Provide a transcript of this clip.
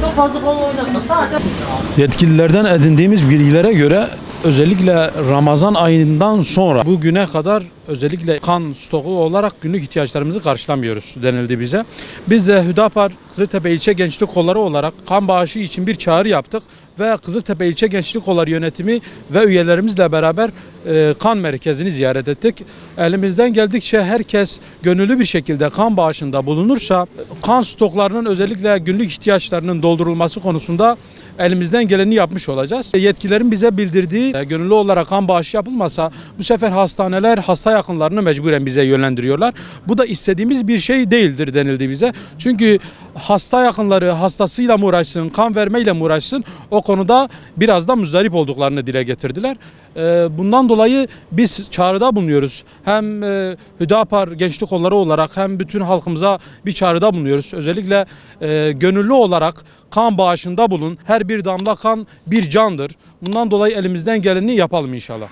Çok fazla bol oynatma. Sadece Yetkililerden edindiğimiz bilgilere göre özellikle Ramazan ayından sonra bugüne kadar özellikle kan stoku olarak günlük ihtiyaçlarımızı karşılamıyoruz denildi bize. Biz de Hüdapar Kızıltepe İlçe Gençlik Kolları olarak kan bağışı için bir çağrı yaptık ve Kızıltepe İlçe Gençlik Kolları yönetimi ve üyelerimizle beraber kan merkezini ziyaret ettik. Elimizden geldikçe herkes gönüllü bir şekilde kan bağışında bulunursa kan stoklarının özellikle günlük ihtiyaçlarının doldurulması konusunda elimizden geleni yapmış olacağız. Yetkililerin bize bildirdiği gönüllü olarak kan bağışı yapılmasa bu sefer hastaneler hasta yakınlarını mecburen bize yönlendiriyorlar. Bu da istediğimiz bir şey değildir denildi bize. Çünkü hasta yakınları hastasıyla mı uğraşsın, kan vermeyle mi uğraşsın, o konuda biraz da muzdarip olduklarını dile getirdiler. Bundan dolayı biz çağrıda bulunuyoruz. Hem Hüdapar Gençlik Kolları olarak hem bütün halkımıza bir çağrıda bulunuyoruz. Özellikle gönüllü olarak kan bağışında bulun. Her bir damla kan bir candır. Bundan dolayı elimizden geleni yapalım inşallah.